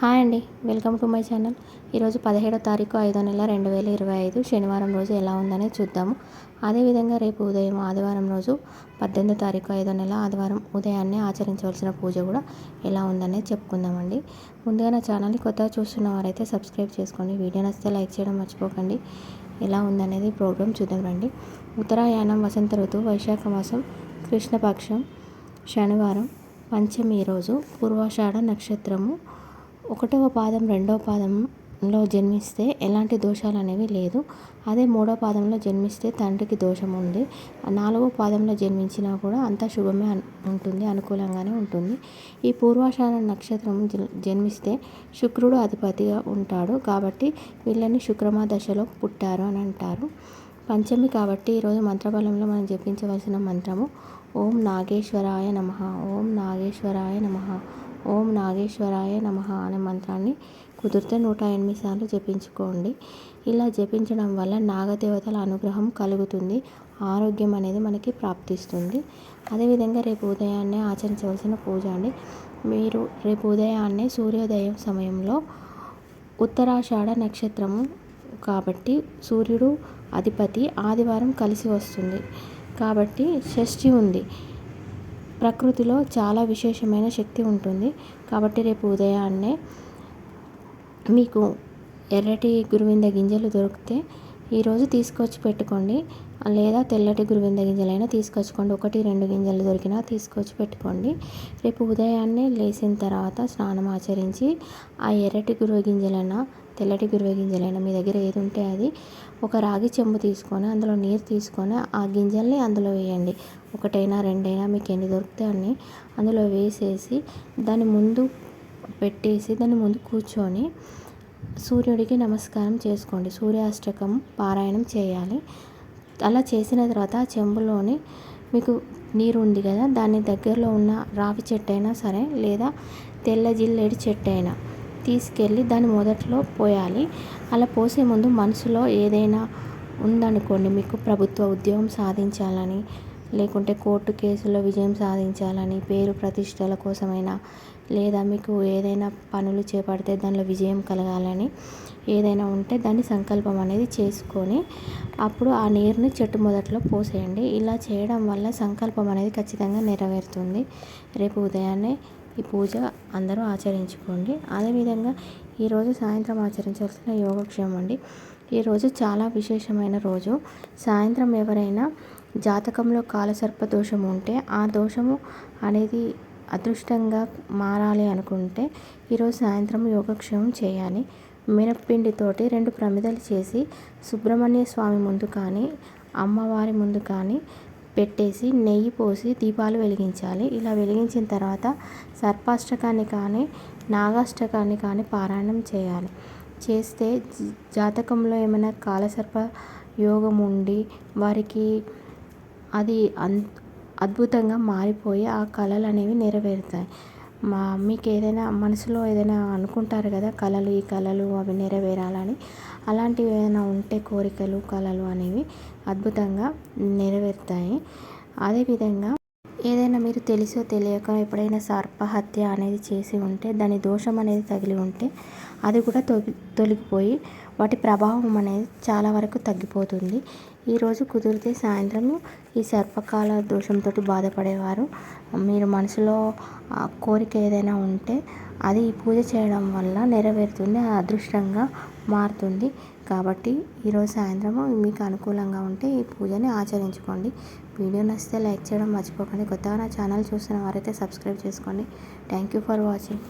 Hi అండి, welcome to my channel. ఈరోజు 17వ తారీఖు 5వ నెల 2025 శనివారం రోజు ఎలా ఉందనే చూద్దాము. అదేవిధంగా రేపు ఉదయం ఆదివారం రోజు 18వ తారీఖు 5వ నెల ఆదివారం ఉదయాన్నే ఆచరించవలసిన పూజ కూడా ఎలా ఉందనే చెప్పుకుందామండి. ముందుగా నా ఛానల్ని కొత్తగా చూస్తున్న వారైతే సబ్స్క్రైబ్ చేసుకోండి. వీడియో నచ్చితే లైక్ చేయడం మర్చిపోకండి. ఎలా ఉందనేది ప్రోగ్రామ్ చూద్దాం రండి. ఉత్తరాయణం వసంత ఋతువు వైశాఖ మాసం కృష్ణపక్షం శనివారం పంచమి రోజు పూర్వాషాఢ నక్షత్రము 1వ పాదం 2వ పాదంలో జన్మిస్తే ఎలాంటి దోషాలు అనేవి లేదు. అదే 3వ పాదంలో జన్మిస్తే తండ్రికి దోషం ఉంది. 4వ పాదంలో జన్మించినా కూడా అంతా శుభమే ఉంటుంది, అనుకూలంగానే ఉంటుంది. ఈ పూర్వాషాఢ నక్షత్రం జన్మిస్తే శుక్రుడు అధిపతిగా ఉంటాడు కాబట్టి వీళ్ళని శుక్రమ దశలో పుట్టారు అని అంటారు. పంచమి కాబట్టి ఈరోజు మంత్రబలంలో మనం జపించవలసిన మంత్రము ఓం నాగేశ్వరాయ నమః, ఓం నాగేశ్వరాయ నమః, ఓం నాగేశ్వరాయ నమః అనే మంత్రాన్ని కుదిరితే 108 సార్లు జపించుకోండి. ఇలా జపించడం వల్ల నాగదేవతల అనుగ్రహం కలుగుతుంది, ఆరోగ్యం అనేది మనకి ప్రాప్తిస్తుంది. అదేవిధంగా రేపు ఉదయాన్నే ఆచరించవలసిన పూజ అండి. మీరు రేపు ఉదయాన్నే సూర్యోదయం సమయంలో ఉత్తరాషాఢ నక్షత్రము కాబట్టి సూర్యుడు అధిపతి ఆదివారం కలిసి వస్తుంది కాబట్టి షష్ఠి ఉంది. ప్రకృతిలో చాలా విశేషమైన శక్తి ఉంటుంది కాబట్టి రేపు ఉదయాన్నే మీకు ఎర్రటి గురువింద గింజలు దొరికితే ఈరోజు తీసుకొచ్చి పెట్టుకోండి, లేదా తెల్లటి గురువింద గింజలైనా తీసుకొచ్చుకోండి. 1-2 గింజలు దొరికినా తీసుకొచ్చి పెట్టుకోండి. రేపు ఉదయాన్నే లేచిన తర్వాత స్నానం ఆచరించి ఆ ఎర్రటి గురువ గింజలైనా తెల్లటి గురువ గింజలైనా మీ దగ్గర ఏది ఉంటే అది ఒక రాగి చెంబు తీసుకొని అందులో నీరు తీసుకొని ఆ గింజల్ని అందులో వేయండి. 1-2 మీకు ఎన్ని దొరికితే అన్ని అందులో వేసేసి దాని ముందు పెట్టేసి దాని ముందు కూర్చొని సూర్యుడికి నమస్కారం చేసుకోండి. సూర్యాష్టకం పారాయణం చేయాలి. అలా చేసిన తర్వాత ఆ చెంబులోని మీకు నీరు ఉంది కదా, దాని దగ్గరలో ఉన్న రావి చెట్టు అయినా సరే లేదా తెల్ల జిల్లేడు చెట్టు అయినా తీసుకెళ్ళి దాని మొదట్లో పోయాలి. అలా పోసే ముందు మనసులో ఏదైనా ఉందనుకోండి, మీకు ప్రభుత్వ ఉద్యోగం సాధించాలని, లేకుంటే కోర్టు కేసులో విజయం సాధించాలని, పేరు ప్రతిష్టల కోసమైనా, లేదా మీకు ఏదైనా పనులు చేపడితే దానిలో విజయం కలగాలని ఏదైనా ఉంటే దాన్ని సంకల్పం అనేది చేసుకొని అప్పుడు ఆ నీరుని చెట్టు మొదట్లో పోసేయండి. ఇలా చేయడం వల్ల సంకల్పం అనేది ఖచ్చితంగా నెరవేరుతుంది. రేపు ఉదయాన్నే ఈ పూజ అందరూ ఆచరించుకోండి. అదేవిధంగా ఈరోజు సాయంత్రం ఆచరించాల్సిన యోగక్షేమం అండి. ఈరోజు చాలా విశేషమైన రోజు. సాయంత్రం ఎవరైనా జాతకంలో కాలసర్ప దోషం ఉంటే ఆ దోషము అనేది అదృష్టంగా మారాలి అనుకుంటే ఈరోజు సాయంత్రం యోగక్షేమం చేయాలి. మినప్పిండితోటి 2 ప్రమిదలు చేసి సుబ్రహ్మణ్య స్వామి ముందు కానీ అమ్మవారి ముందు కానీ పెట్టేసి నెయ్యి పోసి దీపాలు వెలిగించాలి. ఇలా వెలిగించిన తర్వాత సర్పాష్టకాన్ని కానీ నాగాష్టకాన్ని కానీ పారాయణం చేయాలి. చేస్తే జాతకంలో ఏమైనా కాలసర్ప యోగం ఉండి వారికి అది అద్భుతంగా మారిపోయి ఆ కళలు అనేవి నెరవేరుతాయి. మీకు ఏదైనా మనసులో ఏదైనా అనుకుంటారు కదా, కళలు ఈ కళలు అవి నెరవేరాలని, అలాంటివి ఏదైనా ఉంటే కోరికలు కళలు అనేవి అద్భుతంగా నెరవేరుతాయి. అదేవిధంగా ఏదైనా మీరు తెలిసో తెలియక ఎప్పుడైనా సర్పహత్య అనేది చేసి ఉంటే దాని దోషం అనేది తగిలి ఉంటే అది కూడా తొలగిపోయి వాటి ప్రభావం అనేది చాలా వరకు తగ్గిపోతుంది. ఈరోజు కుదిరితే సాయంత్రం ఈ సర్పకాల దోషంతో బాధపడేవారు మీరు మనసులో కోరిక ఏదైనా ఉంటే అది పూజ చేయడం వల్ల నెరవేరుతుంది, అదృష్టంగా మారుతుంది. కాబట్టి ఈరోజు సాయంత్రం మీకు అనుకూలంగా ఉంటే ఈ పూజని ఆచరించుకోండి. వీడియో నచ్చితే లైక్ చేయడం మర్చిపోకండి. కొత్తగా నా ఛానల్ చూస్తున్న వారైతే సబ్స్క్రైబ్ చేసుకోండి. Thank you for watching.